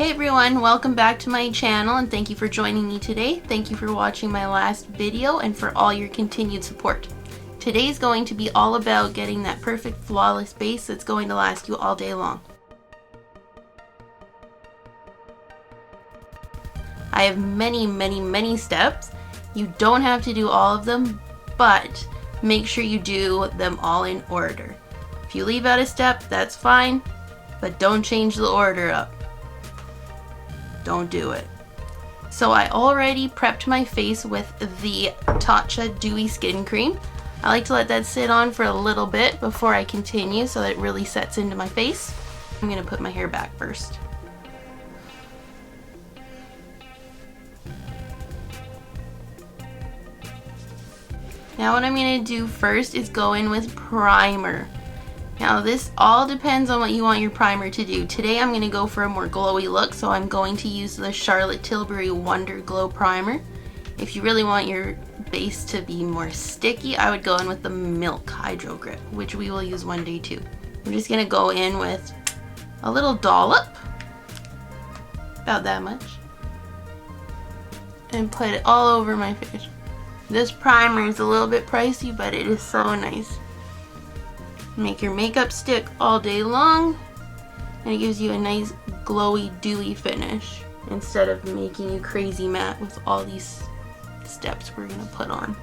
Hey everyone, welcome back to my channel and thank you for joining me today. Thank you for watching my last video and for all your continued support. Today's going to be all about getting that perfect flawless base that's going to last you all day long. I have many steps. You don't have to do all of them, but make sure you do them all in order. If you leave out a step, that's fine, but don't change the order up. Don't do it. So I already prepped my face with the Tatcha Dewy Skin Cream. I like to let that sit on for a little bit before I continue so that it really sets into my face. I'm going to put my hair back first. Now what I'm going to do first is go in with primer. Now this all depends on what you want your primer to do. Today I'm going to go for a more glowy look, so I'm going to use the Charlotte Tilbury Wonder Glow Primer. If you really want your base to be more sticky, I would go in with the Milk Hydro Grip, which we will use one day too. I'm just going to go in with a little dollop, about that much, and put it all over my face. This primer is a little bit pricey, but it is so nice. Make your makeup stick all day long, and it gives you a nice glowy dewy finish instead of making you crazy matte with all these steps we're gonna put on.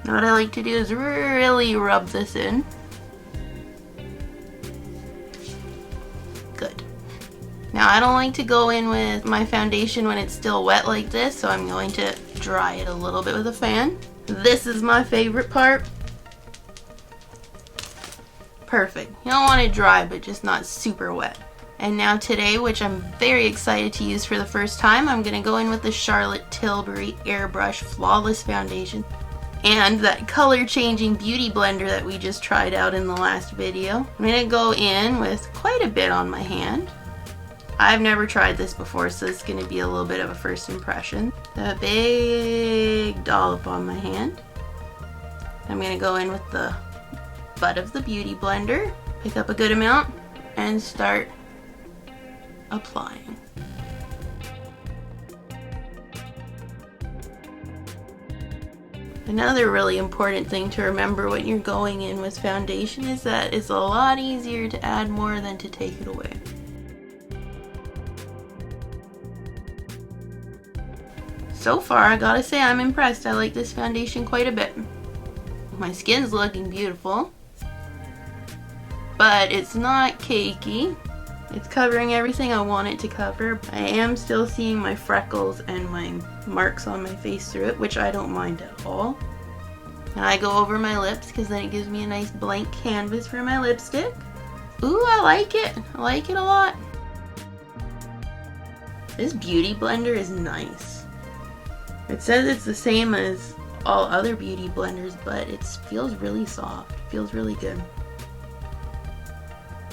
Now what I like to do is really rub this in. Good. Now I don't like to go in with my foundation when it's still wet like this, so I'm going to dry it a little bit with a fan. This is my favorite part. Perfect. You don't want it dry, but just not super wet. And now today, which I'm very excited to use for the first time, I'm going to go in with the Charlotte Tilbury Airbrush Flawless Foundation and that color changing beauty blender that we just tried out in the last video. I'm going to go in with quite a bit on my hand. I've never tried this before, so it's going to be a little bit of a first impression. A big dollop on my hand. I'm going to go in with the butt of the beauty blender, pick up a good amount, and start applying. Another really important thing to remember when you're going in with foundation is that it's a lot easier to add more than to take it away. So far, I gotta say I'm impressed. I like this foundation quite a bit. My skin's looking beautiful, but it's not cakey. It's covering everything I want it to cover. I am still seeing my freckles and my marks on my face through it, which I don't mind at all. And I go over my lips because then it gives me a nice blank canvas for my lipstick. Ooh, I like it. I like it a lot. This beauty blender is nice. It says it's the same as all other beauty blenders, but it feels really soft. It feels really good.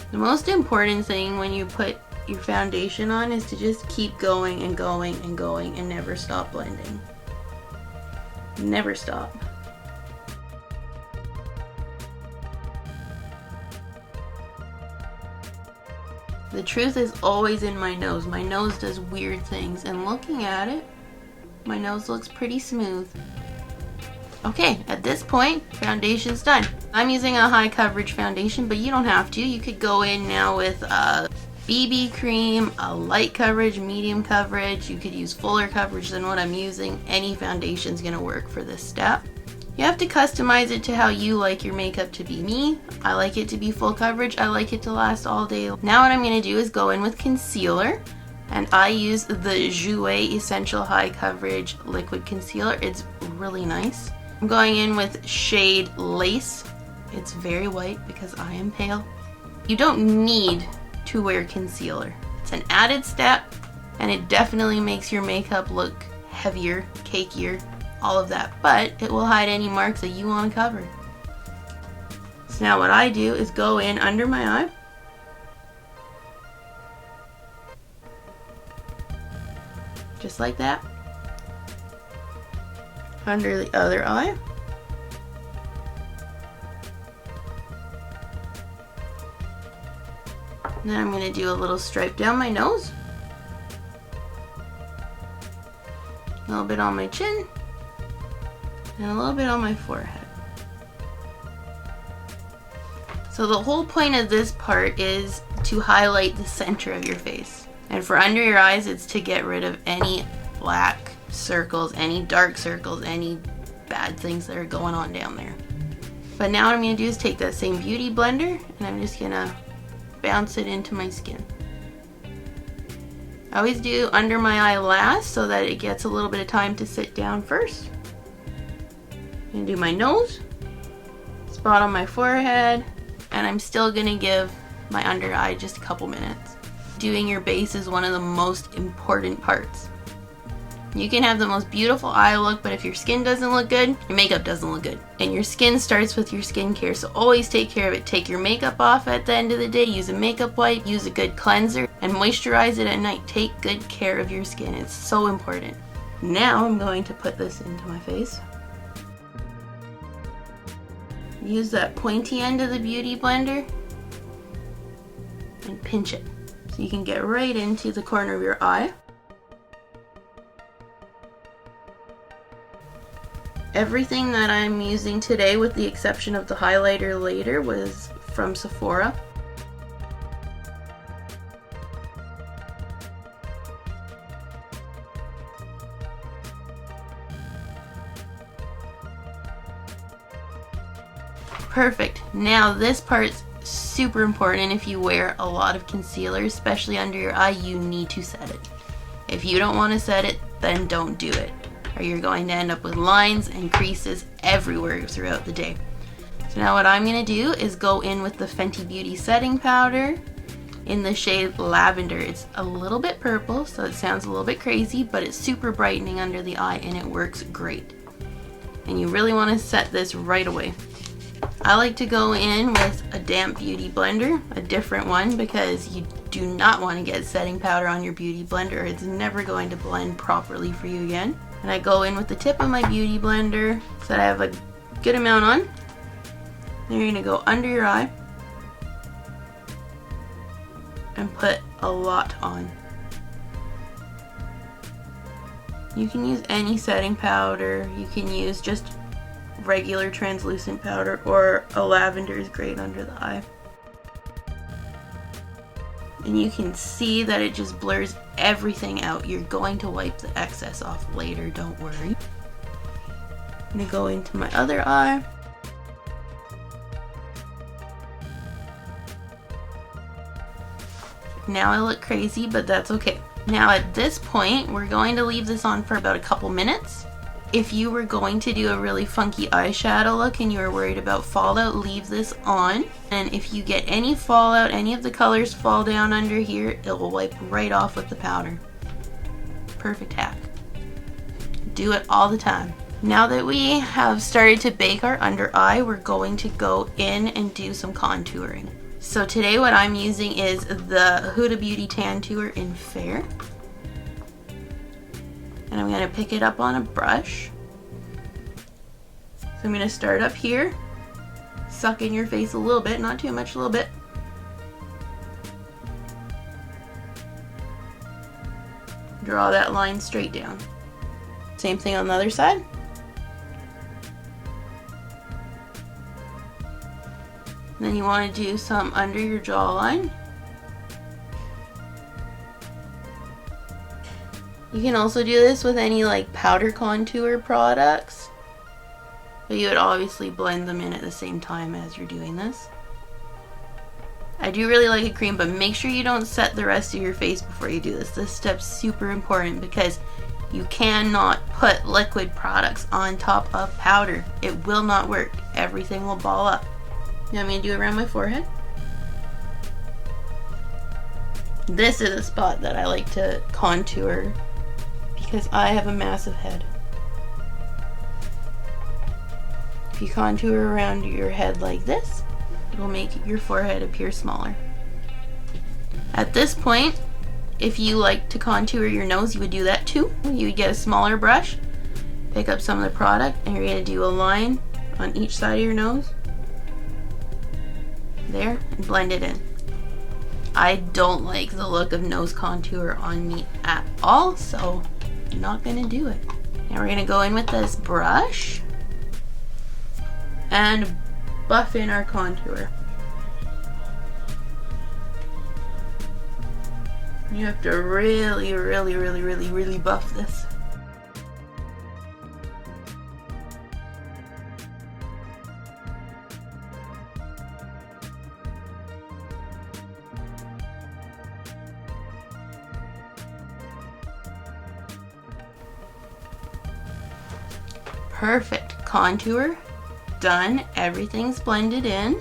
The most important thing when you put your foundation on is to just keep going and going and going and never stop blending. Never stop. The truth is always in my nose. My nose does weird things, and looking at it, my nose looks pretty smooth. Okay, at this point, foundation's done. I'm using a high coverage foundation, but you don't have to. You could go in now with a BB cream, a light coverage, medium coverage. You could use fuller coverage than what I'm using. Any foundation's gonna work for this step. You have to customize it to how you like your makeup to be. Me, I like it to be full coverage. I like it to last all day. Now what I'm gonna do is go in with concealer. And I use the Jouer Essential High Coverage Liquid Concealer. It's really nice. I'm going in with shade Lace. It's very white because I am pale. You don't need to wear concealer. It's an added step, and it definitely makes your makeup look heavier, cakier, all of that. But it will hide any marks that you want to cover. So now what I do is go in under my eye. Just like that. Under the other eye. And then I'm going to do a little stripe down my nose. A little bit on my chin, and a little bit on my forehead. So the whole point of this part is to highlight the center of your face. And for under your eyes, it's to get rid of any black circles, any dark circles, any bad things that are going on down there. But now what I'm going to do is take that same beauty blender and I'm just going to bounce it into my skin. I always do under my eye last so that it gets a little bit of time to sit down first. I'm going to do my nose, spot on my forehead, and I'm still going to give my under eye just a couple minutes. Doing your base is one of the most important parts. You can have the most beautiful eye look, but if your skin doesn't look good, your makeup doesn't look good. And your skin starts with your skincare, so always take care of it. Take your makeup off at the end of the day, use a makeup wipe, use a good cleanser, and moisturize it at night. Take good care of your skin. It's so important. Now I'm going to put this into my face. Use that pointy end of the beauty blender and pinch it so you can get right into the corner of your eye. Everything that I'm using today, with the exception of the highlighter later, was from Sephora. Perfect. Now this part's super important. If you wear a lot of concealer, especially under your eye, you need to set it. If you don't want to set it, then don't do it, or you're going to end up with lines and creases everywhere throughout the day. So now what I'm going to do is go in with the Fenty Beauty setting powder in the shade Lavender. It's a little bit purple, so it sounds a little bit crazy, but it's super brightening under the eye and it works great. And you really want to set this right away. I like to go in with a damp beauty blender, a different one, because you do not want to get setting powder on your beauty blender. It's never going to blend properly for you again. And I go in with the tip of my beauty blender so that I have a good amount on. Then you're going to go under your eye and put a lot on. You can use any setting powder. You can use just regular translucent powder, or a lavender is great under the eye. And you can see that it just blurs everything out. You're going to wipe the excess off later, don't worry. I'm going to go into my other eye. Now I look crazy, but that's okay. Now at this point, we're going to leave this on for about a couple minutes. If you were going to do a really funky eyeshadow look and you were worried about fallout, leave this on. And if you get any fallout, any of the colors fall down under here, it will wipe right off with the powder. Perfect hack. Do it all the time. Now that we have started to bake our under eye, we're going to go in and do some contouring. So today what I'm using is the Huda Beauty Tantour in Fair. And I'm going to pick it up on a brush. So I'm going to start up here, suck in your face a little bit, not too much, a little bit. Draw that line straight down. Same thing on the other side. And then you want to do some under your jawline. You can also do this with any like powder contour products, but you would obviously blend them in at the same time as you're doing this. I do really like a cream, but make sure you don't set the rest of your face before you do this. This step's super important because you cannot put liquid products on top of powder. It will not work. Everything will ball up. You want me to do it around my forehead? This is a spot that I like to contour because I have a massive head. If you contour around your head like this, it will make your forehead appear smaller. At this point, if you like to contour your nose, you would do that too. You would get a smaller brush, pick up some of the product, and you're going to do a line on each side of your nose. There, and blend it in. I don't like the look of nose contour on me at all, so I'm not going to do it. Now we're gonna go in with this brush and buff in our contour. You have to really buff this. Perfect. Contour done. Everything's blended in.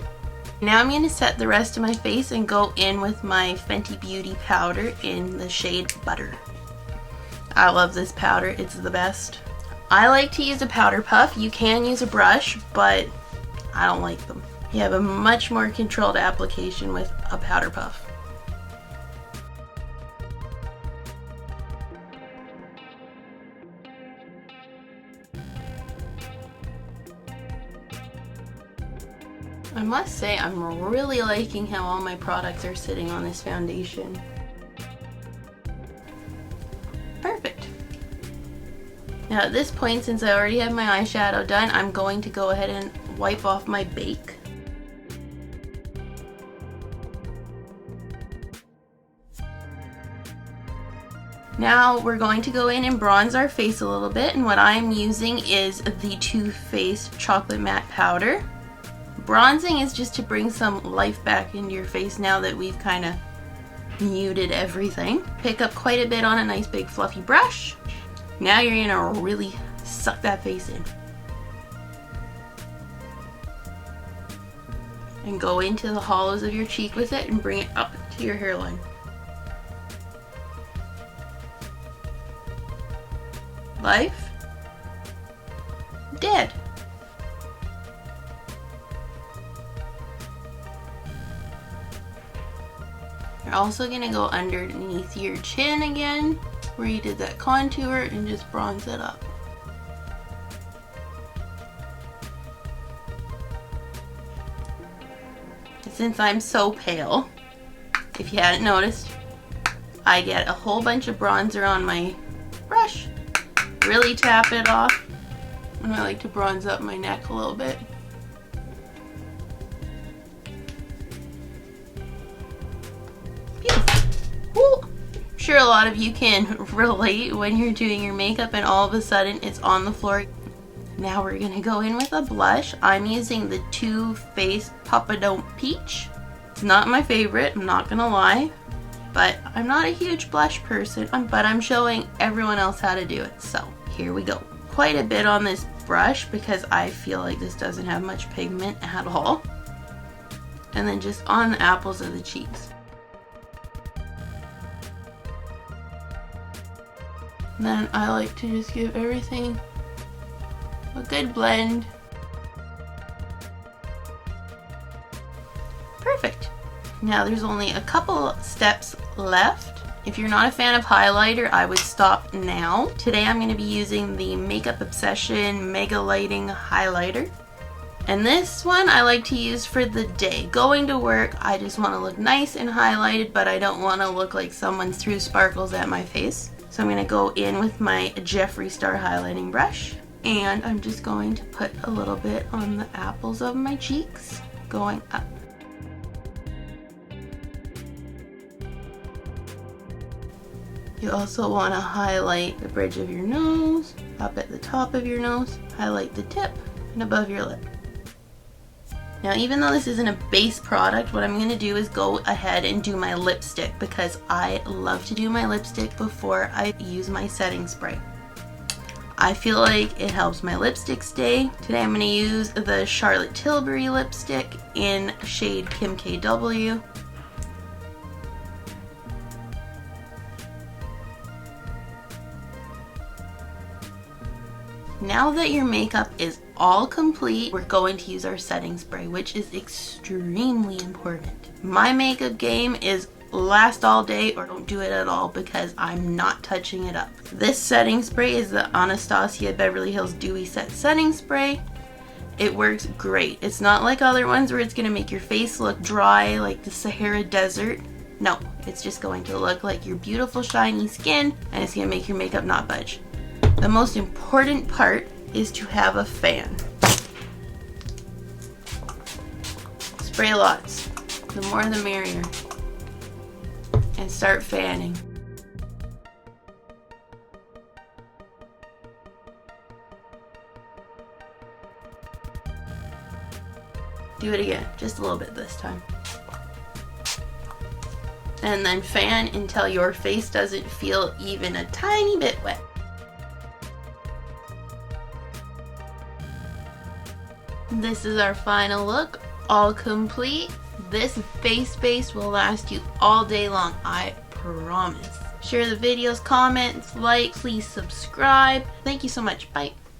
Now I'm going to set the rest of my face and go in with my Fenty Beauty powder in the shade Butter. I love this powder. It's the best. I like to use a powder puff. You can use a brush, but I don't like them. You have a much more controlled application with a powder puff. I must say, I'm really liking how all my products are sitting on this foundation. Perfect. Now at this point, since I already have my eyeshadow done, I'm going to go ahead and wipe off my bake. Now we're going to go in and bronze our face a little bit, and what I'm using is the Too Faced Chocolate Matte Powder. Bronzing is just to bring some life back into your face now that we've kind of muted everything. Pick up quite a bit on a nice big fluffy brush. Now you're gonna really suck that face in. And go into the hollows of your cheek with it and bring it up to your hairline. Life. Dead. You're also going to go underneath your chin again, where you did that contour, and just bronze it up. Since I'm so pale, if you hadn't noticed, I get a whole bunch of bronzer on my brush. Really tap it off, and I like to bronze up my neck a little bit. I'm sure a lot of you can relate when you're doing your makeup and all of a sudden it's on the floor. Now we're gonna go in with a blush. I'm using the Too Faced Papa Don't Peach. It's not my favorite, I'm not gonna lie, but I'm not a huge blush person, but I'm showing everyone else how to do it, so here we go. Quite a bit on this brush because I feel like this doesn't have much pigment at all. And then just on the apples of the cheeks. And then I like to just give everything a good blend. Perfect. Now there's only a couple steps left. If you're not a fan of highlighter, I would stop now. Today I'm going to be using the Makeup Obsession Mega Lighting Highlighter. And this one I like to use for the day. Going to work, I just want to look nice and highlighted, but I don't want to look like someone threw sparkles at my face. So I'm going to go in with my Jeffree Star highlighting brush, and I'm just going to put a little bit on the apples of my cheeks, going up. You also want to highlight the bridge of your nose, up at the top of your nose, highlight the tip, and above your lip. Now, even though this isn't a base product, what I'm going to do is go ahead and do my lipstick because I love to do my lipstick before I use my setting spray. I feel like it helps my lipstick stay. Today I'm going to use the Charlotte Tilbury lipstick in shade Kim KW. Now that your makeup is all complete, we're going to use our setting spray, which is extremely important. My makeup game is last all day or don't do it at all because I'm not touching it up. This setting spray is the Anastasia Beverly Hills Dewy Set Setting Spray. It works great. It's not like other ones where it's going to make your face look dry like the Sahara Desert. No, it's just going to look like your beautiful shiny skin, and it's going to make your makeup not budge. The most important part is to have a fan. Spray lots. The more the merrier. And start fanning. Do it again, just a little bit this time. And then fan until your face doesn't feel even a tiny bit wet. This is our final look, all complete. This face base will last you all day long, I promise. Share the videos, comments, like, please subscribe. Thank you so much, bye.